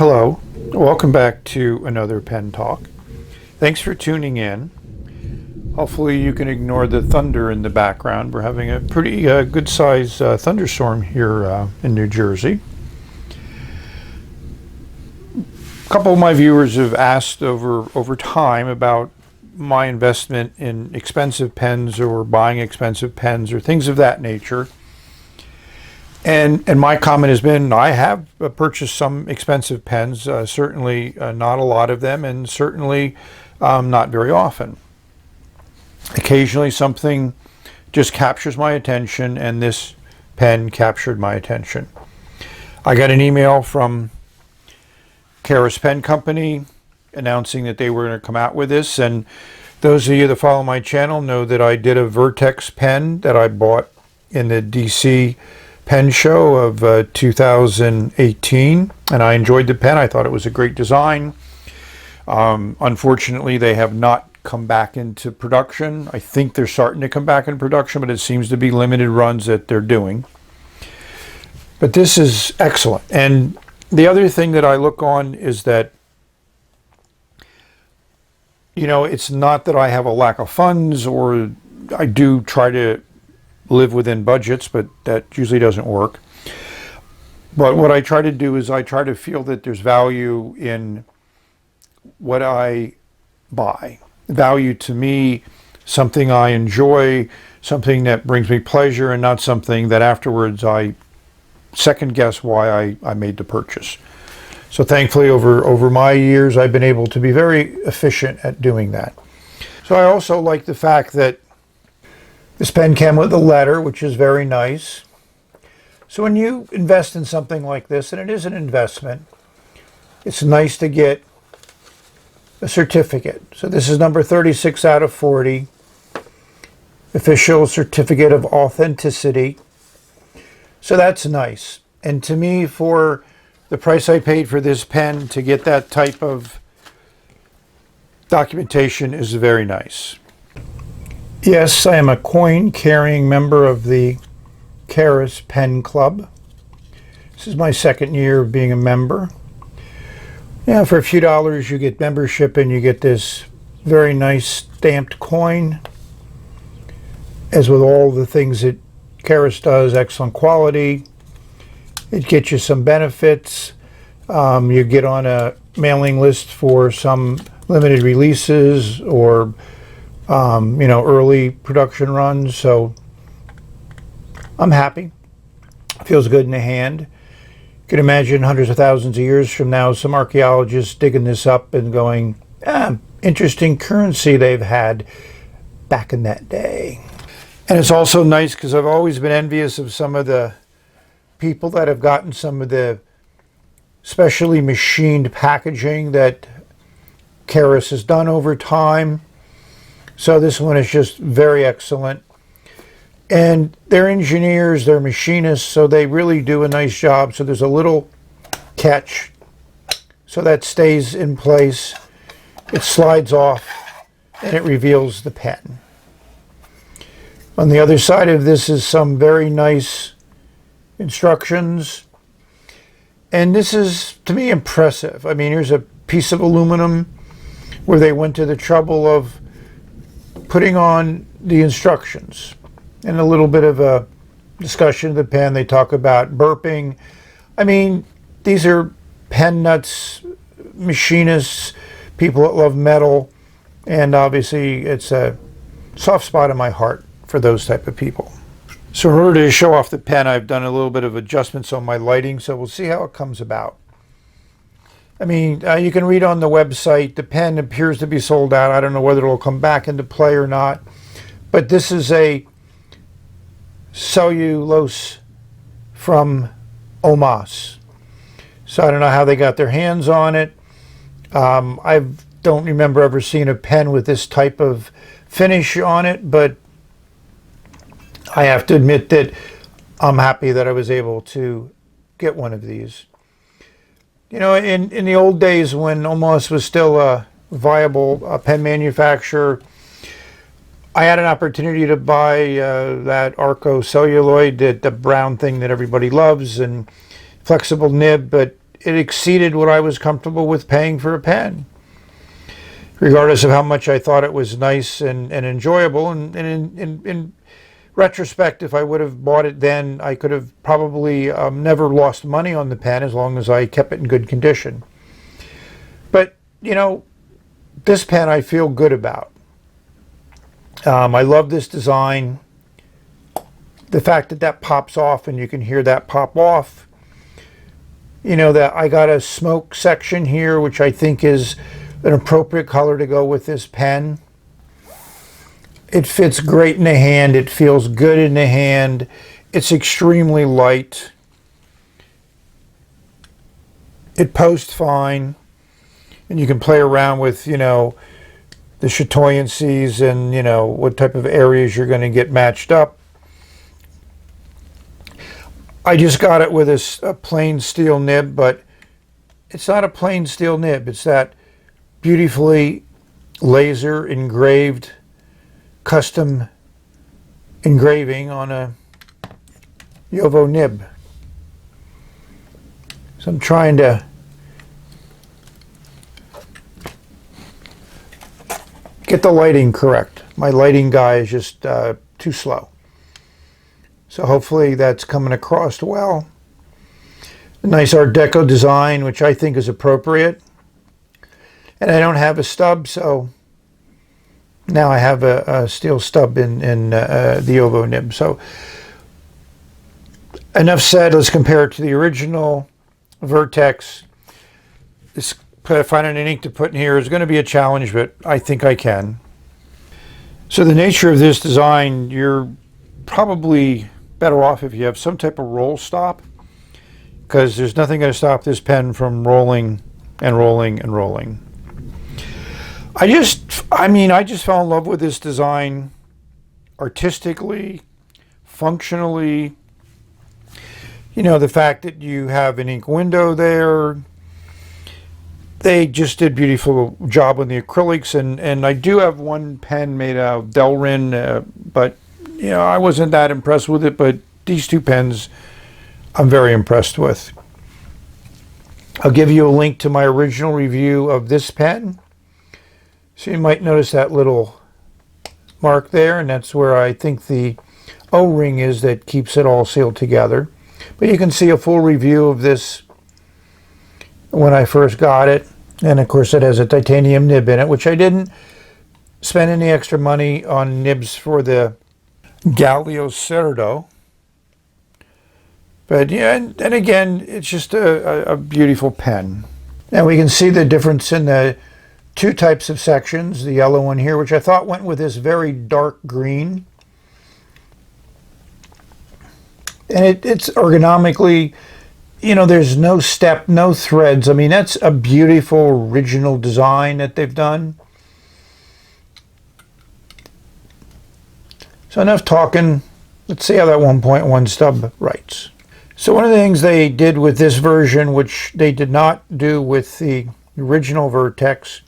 Hello, welcome back to another pen talk. Thanks for tuning in. Hopefully you can ignore the thunder in the background. We're having a pretty good size thunderstorm here in New Jersey. A couple of my viewers have asked over time about my investment in expensive pens or buying expensive pens or things of that nature. And my comment has been, I have purchased some expensive pens, certainly not a lot of them, and certainly not very often. Occasionally something just captures my attention, and this pen captured my attention. I got an email from Karas Pen Company announcing that they were going to come out with this, and those of you that follow my channel know that I did a Vertex pen that I bought in the DC pen show of 2018, and I enjoyed the pen. I thought it was a great design. Unfortunately, they have not come back into production. I think they're starting to come back in production, but it seems to be limited runs that they're doing. But this is excellent. And the other thing that I look on is that, you know, it's not that I have a lack of funds, or I do try to live within budgets, but that usually doesn't work. But what I try to do is I try to feel that there's value in what I buy. Value to me, something I enjoy, something that brings me pleasure, and not something that afterwards I second guess why I made the purchase. So thankfully over my years I've been able to be very efficient at doing that. So I also like the fact that this pen came with a letter, which is very nice. So when you invest in something like this, and it is an investment, it's nice to get a certificate. So this is number 36 out of 40, official certificate of authenticity. So that's nice. And to me, for the price I paid for this pen, to get that type of documentation is very nice. Yes, I am a coin-carrying member of the Karas Pen Club. This is my second year of being a member. Yeah, for a few dollars you get membership and you get this very nice stamped coin. As with all the things that Karas does, excellent quality. It gets you some benefits. You get on a mailing list for some limited releases or you know, early production runs. So I'm happy. Feels good in the hand. You can imagine hundreds of thousands of years from now, some archaeologists digging this up and going, interesting currency they've had back in that day. And it's also nice because I've always been envious of some of the people that have gotten some of the specially machined packaging that Karas has done over time. So this one is just very excellent. And they're engineers, they're machinists, so they really do a nice job. So there's a little catch, so that stays in place. It slides off and it reveals the pen. On the other side of this is some very nice instructions. And this is, to me, impressive. I mean, here's a piece of aluminum where they went to the trouble of putting on the instructions, and a little bit of a discussion of the pen. They talk about burping. I mean, these are pen nuts, machinists, people that love metal, and obviously it's a soft spot in my heart for those type of people. So in order to show off the pen, I've done a little bit of adjustments on my lighting, so we'll see how it comes about. I mean, you can read on the website, the pen appears to be sold out. I don't know whether it'll come back into play or not. But this is a cellulose from Omas. So I don't know how they got their hands on it. I don't remember ever seeing a pen with this type of finish on it, but I have to admit that I'm happy that I was able to get one of these. You know, in the old days when Omas was still a viable pen manufacturer, I had an opportunity to buy that Arco celluloid, the brown thing that everybody loves, and flexible nib, but it exceeded what I was comfortable with paying for a pen, regardless of how much I thought it was nice and enjoyable. And in retrospect, if I would have bought it then, I could have probably never lost money on the pen as long as I kept it in good condition. But, you know, this pen I feel good about. I love this design. The fact that that pops off and you can hear that pop off. You know, that I got a smoke section here, which I think is an appropriate color to go with this pen. It fits great in the hand. It feels good in the hand. It's extremely light. It posts fine. And you can play around with, you know, the chatoyancies and, you know, what type of areas you're going to get matched up. I just got it with a plain steel nib, but it's not a plain steel nib. It's that beautifully laser engraved custom engraving on a JoWo nib. So I'm trying to get the lighting correct. My lighting guy is just too slow. So hopefully that's coming across well. A nice Art Deco design, which I think is appropriate. And I don't have a stub, so now I have a steel stub in the JoWo nib. So enough said. Let's compare it to the original Vertex. This finding an ink to put in here is going to be a challenge, but I think I can. So the nature of this design, you're probably better off if you have some type of roll stop, because there's nothing going to stop this pen from rolling and rolling and rolling. I just fell in love with this design artistically, functionally. You know, the fact that you have an ink window there. They just did a beautiful job on the acrylics, and I do have one pen made out of Delrin, but you know, I wasn't that impressed with it, but these two pens I'm very impressed with. I'll give you a link to my original review of this pen. So you might notice that little mark there, and that's where I think the O-ring is that keeps it all sealed together. But you can see a full review of this when I first got it. And of course it has a titanium nib in it, which I didn't spend any extra money on nibs for the Galeocerdo. But yeah, and again, it's just a beautiful pen. Now we can see the difference in the two types of sections. The yellow one here, which I thought went with this very dark green. And it's ergonomically, you know, there's no step, no threads. I mean, that's a beautiful original design that they've done. So enough talking. Let's see how that 1.1 stub writes. So one of the things they did with this version, which they did not do with the original Vertex,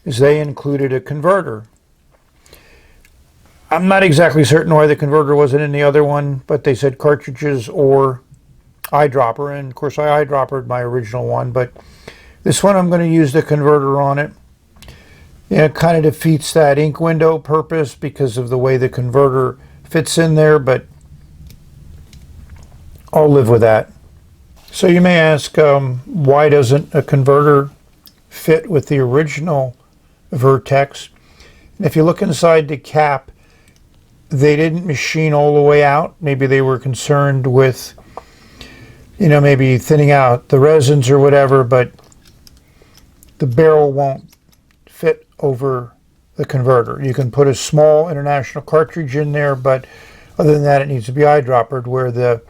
is they included a converter. I'm not exactly certain why the converter wasn't in the other one, but they said cartridges or eyedropper, and of course I eyedroppered my original one, but this one I'm going to use the converter on it. Yeah, it kind of defeats that ink window purpose because of the way the converter fits in there, but I'll live with that. So you may ask, why doesn't a converter fit with the original Vertex? And if you look inside the cap, they didn't machine all the way out. Maybe they were concerned with, you know, maybe thinning out the resins or whatever, but the barrel won't fit over the converter. You can put a small international cartridge in there, but other than that, it needs to be eyedroppered, where the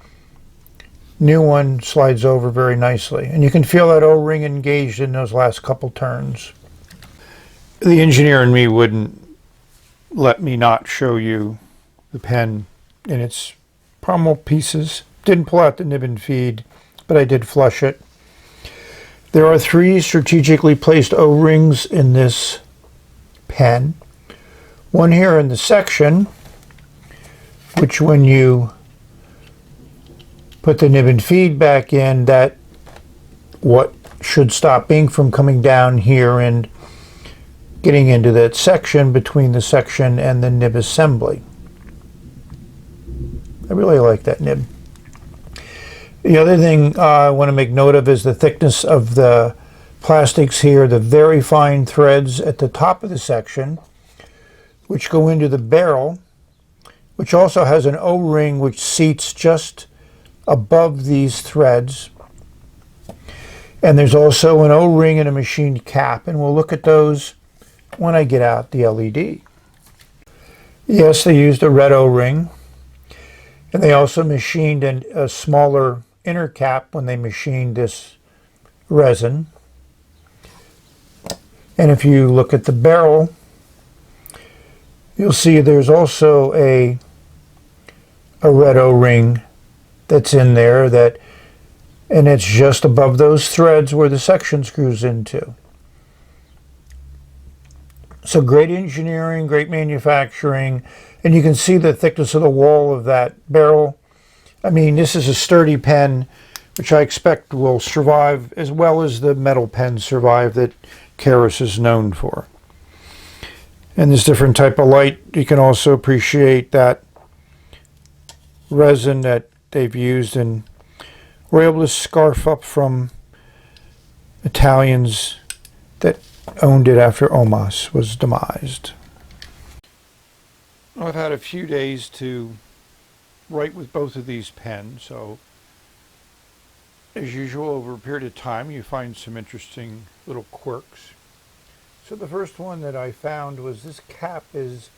new one slides over very nicely. And you can feel that O-ring engaged in those last couple turns. The engineer in me wouldn't let me not show you the pen in its pommel pieces. Didn't pull out the nib and feed, but I did flush it. There are 3 strategically placed O-rings in this pen. One here in the section, which when you put the nib and feed back in, that what should stop ink from coming down here and getting into that section between the section and the nib assembly. I really like that nib. The other thing I want to make note of is the thickness of the plastics here, the very fine threads at the top of the section, which go into the barrel, which also has an O-ring which seats just above these threads. And there's also an O-ring and a machined cap, and we'll look at those when I get out the LED. Yes, they used a red O-ring, and they also machined a smaller inner cap when they machined this resin. And if you look at the barrel, you'll see there's also a red O-ring that's in there, and it's just above those threads where the section screws into. So great engineering, great manufacturing, and you can see the thickness of the wall of that barrel. I mean, this is a sturdy pen, which I expect will survive as well as the metal pens survive that Keras is known for. And this different type of light, you can also appreciate that resin that they've used, and we're able to scarf up from Italians that owned it after Omas was demised. I've had a few days to write with both of these pens, so as usual, over a period of time, you find some interesting little quirks. So the first one that I found was this cap is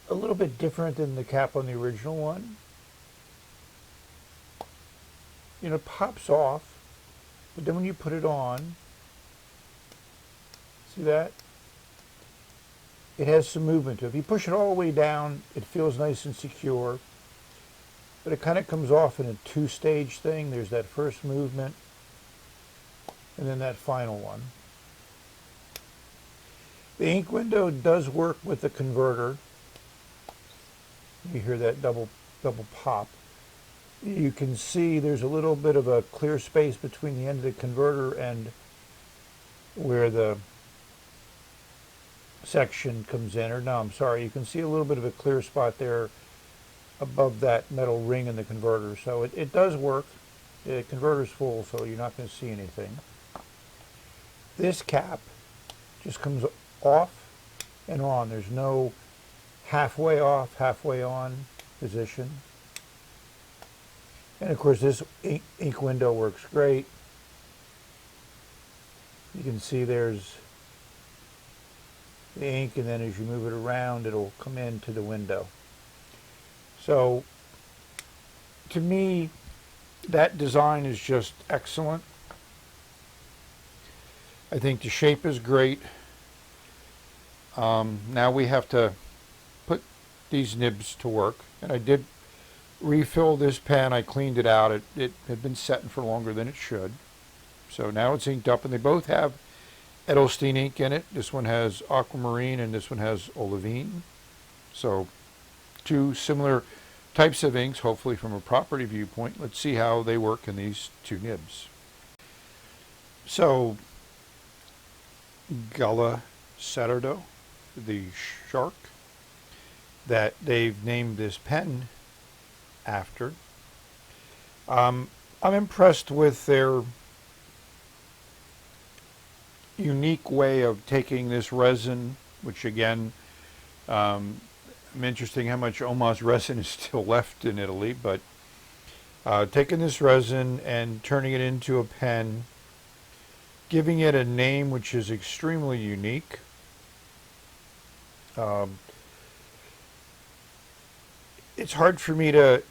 a little bit different than the cap on the original one. You know, it pops off, but then when you put it on, see that? It has some movement to it. If you push it all the way down, it feels nice and secure. But it kind of comes off in a two-stage thing. There's that first movement, and then that final one. The ink window does work with the converter. You hear that double pop. You can see there's a little bit of a clear space between the end of the converter and where the section comes in. Or no, I'm sorry, you can see a little bit of a clear spot there above that metal ring in the converter. So it does work. The converter's full, so you're not going to see anything. This cap just comes off and on. There's no halfway off, halfway on position. And of course this ink window works great. You can see there's the ink, and then as you move it around, it'll come into the window. So, to me, that design is just excellent. I think the shape is great. Now we have to put these nibs to work. And I did refill this pen. I cleaned it out. It had been setting for longer than it should. So now it's inked up, and they both have Edelstein ink in it. This one has aquamarine and this one has olivine. So two similar types of inks, hopefully from a property viewpoint. Let's see how they work in these two nibs. So Galeocerdo, the shark that they've named this pen after. I'm impressed with their unique way of taking this resin, which again, I'm interested how much Omas resin is still left in Italy, but taking this resin and turning it into a pen, giving it a name which is extremely unique. It's hard for me to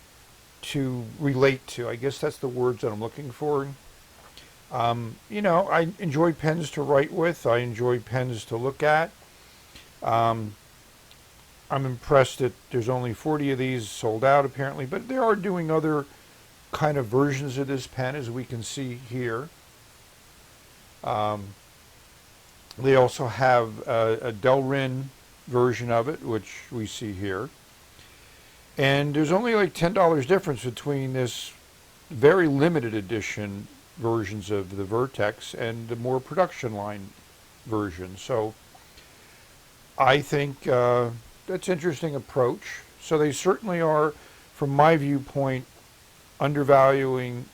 relate to. I guess that's the words that I'm looking for. You know, I enjoy pens to write with. I enjoy pens to look at. I'm impressed that there's only 40 of these sold out apparently, but they are doing other kind of versions of this pen, as we can see here. They also have a Delrin version of it, which we see here. And there's only like $10 difference between this very limited edition versions of the Vertex and the more production line version. So I think that's an interesting approach. So they certainly are, from my viewpoint, undervaluing.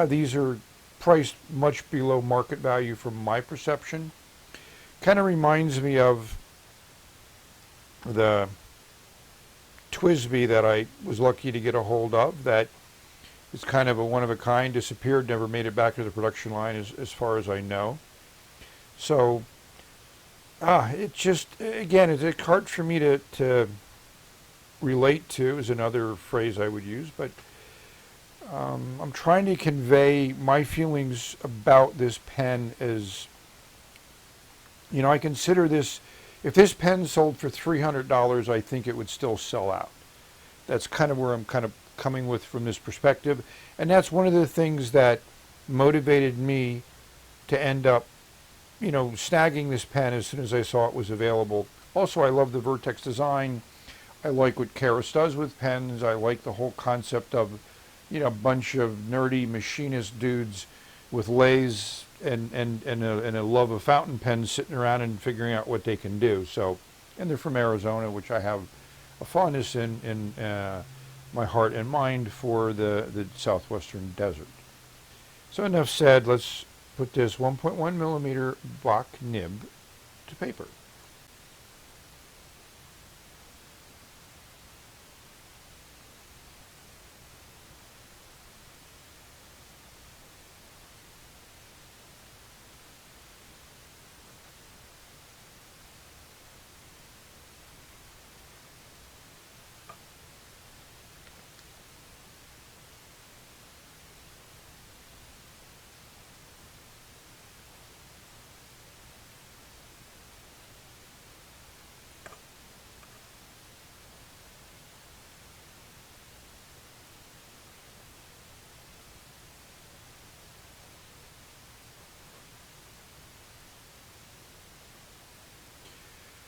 These are priced much below market value from my perception. Kind of reminds me of the Twisby that I was lucky to get a hold of. That is kind of a one of a kind, disappeared, never made it back to the production line as far as I know. So it just, again, it's hard for me to relate to, is another phrase I would use, but I'm trying to convey my feelings about this pen as, I consider this, if this pen sold for $300, I think it would still sell out. That's kind of where I'm kind of coming with from this perspective. And that's one of the things that motivated me to end up, snagging this pen as soon as I saw it was available. Also, I love the Vertex design. I like what Keras does with pens. I like the whole concept of, a bunch of nerdy machinist dudes with lathes and a love of fountain pens sitting around and figuring out what they can do. So, and they're from Arizona, which I have a fondness in my heart and mind for the southwestern desert. So enough said. Let's put this 1.1 millimeter Bach nib to paper.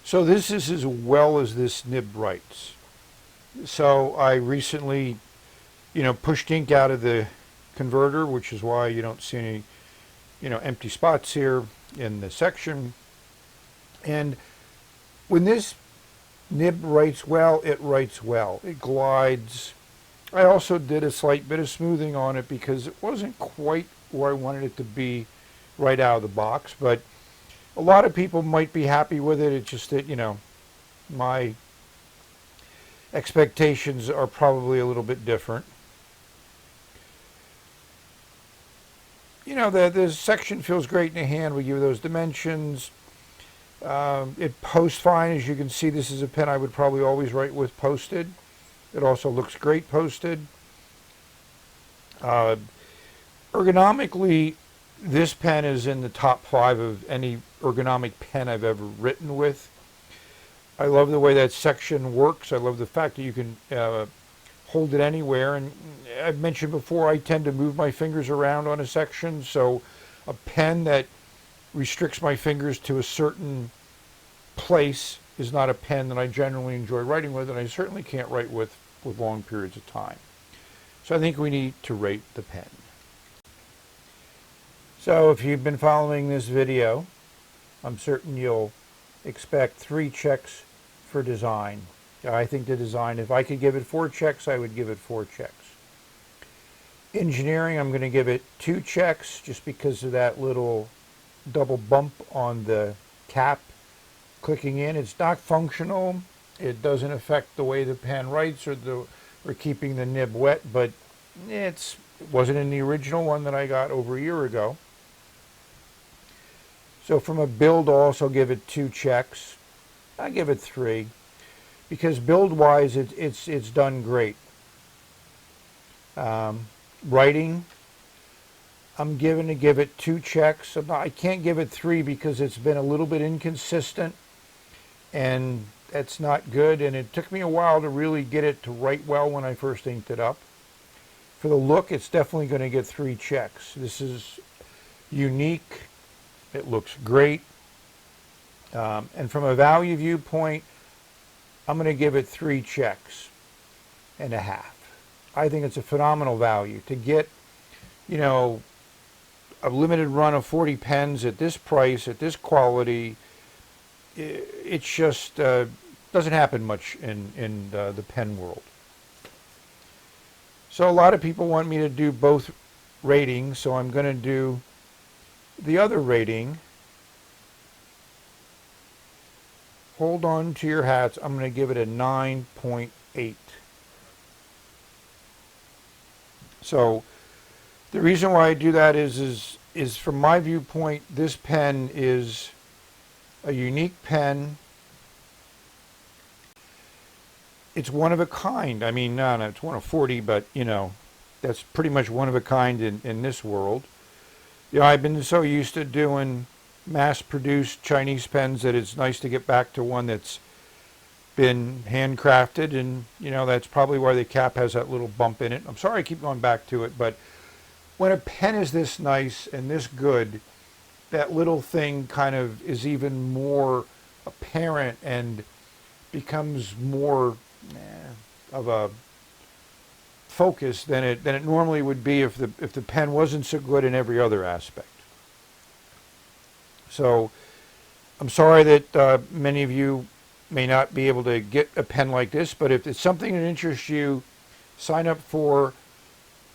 So this is as well as this nib writes. So I recently, pushed ink out of the converter, which is why you don't see any, empty spots here in the section. And when this nib writes well, it writes well. It glides. I also did a slight bit of smoothing on it because it wasn't quite where I wanted it to be right out of the box, but a lot of people might be happy with it. It's just that, my expectations are probably a little bit different. The section feels great in the hand. We give those dimensions. It posts fine. As you can see, this is a pen I would probably always write with posted. It also looks great posted. Ergonomically, this pen is in the top 5 of any ergonomic pen I've ever written with. I love the way that section works. I love the fact that you can hold it anywhere. And I've mentioned before, I tend to move my fingers around on a section. So a pen that restricts my fingers to a certain place is not a pen that I generally enjoy writing with, and I certainly can't write with long periods of time. So I think we need to rate the pen. So if you've been following this video, I'm certain you'll expect 3 checks for design. I think the design, if I could give it 4 checks, I would give it 4 checks. Engineering, I'm going to give it 2 checks just because of that little double bump on the cap clicking in. It's not functional. It doesn't affect the way the pen writes or keeping the nib wet, but it wasn't in the original one that I got over a year ago. So from a build, I'll also give it 2 checks. I give it 3 because build-wise, it's done great. Writing, I'm going to give it 2 checks. I can't give it 3 because it's been a little bit inconsistent, and that's not good. And it took me a while to really get it to write well when I first inked it up. For the look, it's definitely going to get 3 checks. This is unique. It looks great. And from a value viewpoint, I'm going to give it 3 checks and a half. I think it's a phenomenal value to get, you know, a limited run of 40 pens at this price, at this quality. It's just doesn't happen much in the pen world. So a lot of people want me to do both ratings, so I'm going to do the other rating. Hold on to your hats. I'm going to give it a 9.8. So the reason why I do that is from my viewpoint, this pen is a unique pen. It's one of a kind. I mean, no, it's one of 40, but, you know, that's pretty much one of a kind in this world. You know, I've been so used to doing mass-produced Chinese pens that it's nice to get back to one that's been handcrafted, and, you know, that's probably why the cap has that little bump in it. I'm sorry I keep going back to it, but when a pen is this nice and this good, that little thing kind of is even more apparent and becomes more of a focus than it normally would be if the pen wasn't so good in every other aspect. So I'm sorry that many of you may not be able to get a pen like this, but if it's something that interests you, sign up for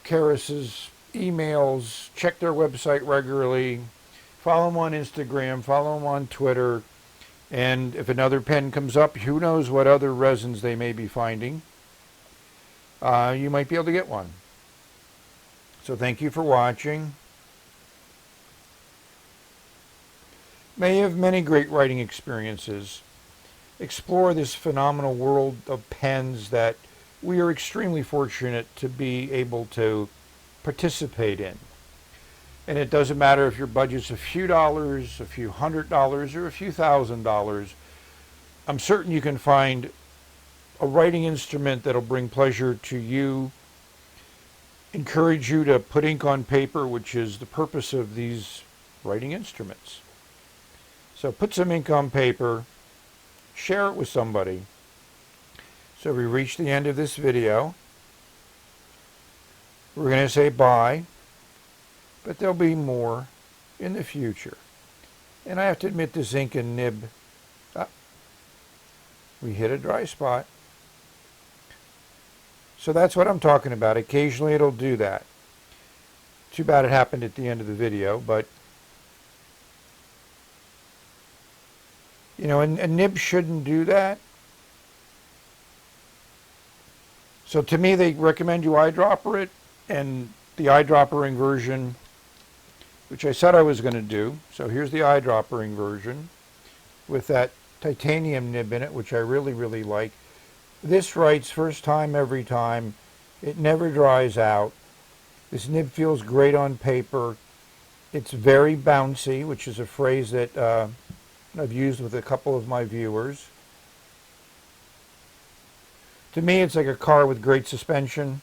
Keris's emails, check their website regularly, follow them on Instagram, follow them on Twitter, and if another pen comes up, who knows what other resins they may be finding, you might be able to get one. So thank you for watching. May you have many great writing experiences. Explore this phenomenal world of pens that we are extremely fortunate to be able to participate in. And it doesn't matter if your budget's a few dollars, a few $100s, or a few $1,000s. I'm certain you can find a writing instrument that'll bring pleasure to you, encourage you to put ink on paper, which is the purpose of these writing instruments. So put some ink on paper, share it with somebody. So we reached the end of this video. We're going to say bye, but there'll be more in the future. And I have to admit, this ink and nib, we hit a dry spot. So that's what I'm talking about. Occasionally it'll do that. Too bad it happened at the end of the video, but you know, a nib shouldn't do that. So to me, they recommend you eyedropper it, and the eyedroppering version, which I said I was going to do. So here's the eyedroppering version with that titanium nib in it, which I really, really like. This writes first time, every time. It never dries out. This nib feels great on paper. It's very bouncy, which is a phrase that I've used with a couple of my viewers. To me, it's like a car with great suspension.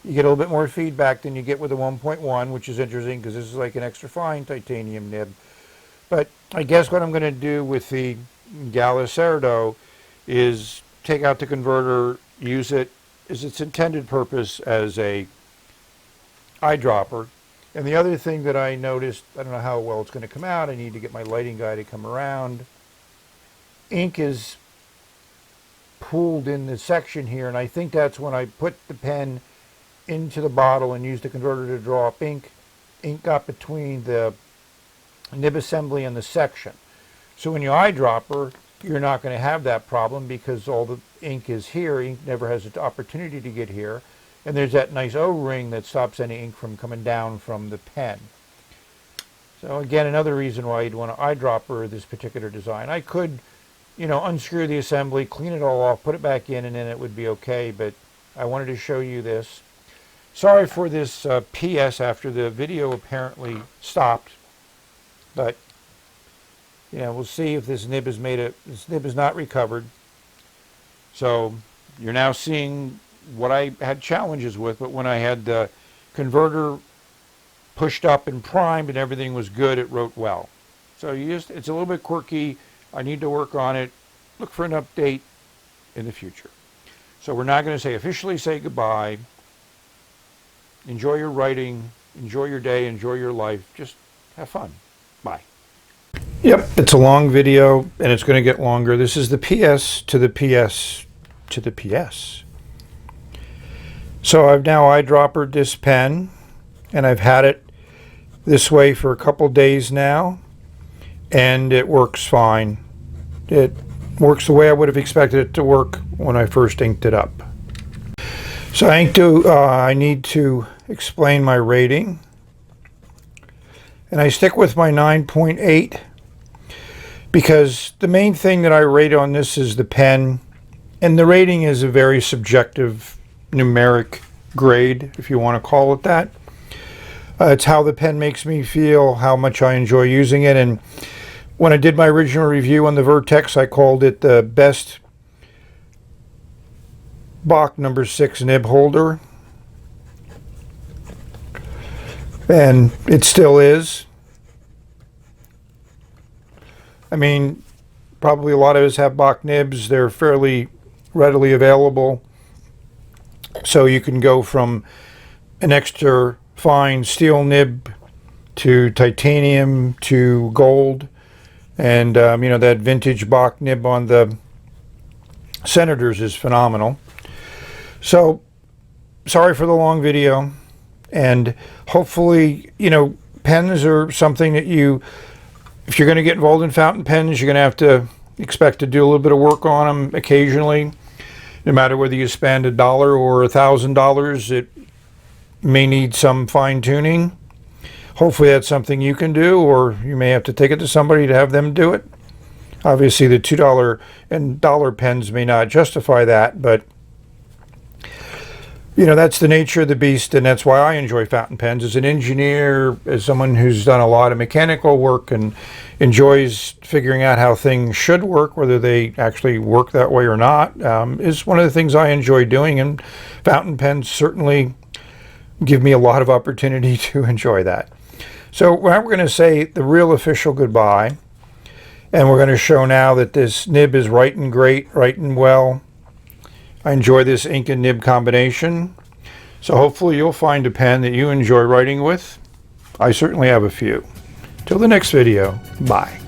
You get a little bit more feedback than you get with a 1.1, which is interesting because this is like an extra fine titanium nib. But I guess what I'm going to do with the Galeocerdo is take out the converter, use it as its intended purpose as a eyedropper. And the other thing that I noticed, I don't know how well it's going to come out, I need to get my lighting guy to come around. Ink is pooled in the section here, and I think that's when I put the pen into the bottle and used the converter to draw up ink. Ink got between the nib assembly and the section. So when you eyedropper, you're not going to have that problem because all the ink is here. Ink never has an opportunity to get here. And there's that nice O-ring that stops any ink from coming down from the pen. So again, another reason why you'd want to eyedropper this particular design. I could, you know, unscrew the assembly, clean it all off, put it back in, and then it would be okay. But I wanted to show you this. Sorry for this PS after the video apparently stopped. But, you know, we'll see if this nib is this nib is not recovered. So you're now seeing what I had challenges with, but when I had the converter pushed up and primed and everything was good, it wrote well. So it's a little bit quirky. I need to work on it. Look for an update in the future. So we're not going to officially say goodbye. Enjoy your writing, enjoy your day, enjoy your life. Just have fun. Bye. Yep, it's a long video and it's going to get longer. This is the PS to the PS to the PS. So I've now eyedroppered this pen and I've had it this way for a couple days now and it works fine. It works the way I would have expected it to work when I first inked it up. So I need to explain my rating. And I stick with my 9.8 because the main thing that I rate on this is the pen. And the rating is a very subjective numeric grade, if you want to call it that. It's how the pen makes me feel, how much I enjoy using it. And when I did my original review on the Vertex, I called it the best Bach number 6 nib holder. And it still is. I mean, probably a lot of us have Bach nibs. They're fairly readily available. So you can go from an extra fine steel nib to titanium to gold. And, you know, that vintage Bach nib on the Senators is phenomenal. So, sorry for the long video. And hopefully, you know, pens are something that if you're going to get involved in fountain pens, you're going to have to expect to do a little bit of work on them occasionally. No matter whether you spend $1 or $1,000, it may need some fine tuning. Hopefully that's something you can do, or you may have to take it to somebody to have them do it. Obviously the $2 and dollar pens may not justify that, but you know, that's the nature of the beast, and that's why I enjoy fountain pens. As an engineer, as someone who's done a lot of mechanical work and enjoys figuring out how things should work, whether they actually work that way or not, is one of the things I enjoy doing, and fountain pens certainly give me a lot of opportunity to enjoy that. So now we're going to say the real official goodbye, and we're going to show now that this nib is writing great, writing well. I enjoy this ink and nib combination. So hopefully you'll find a pen that you enjoy writing with. I certainly have a few. Till the next video, bye.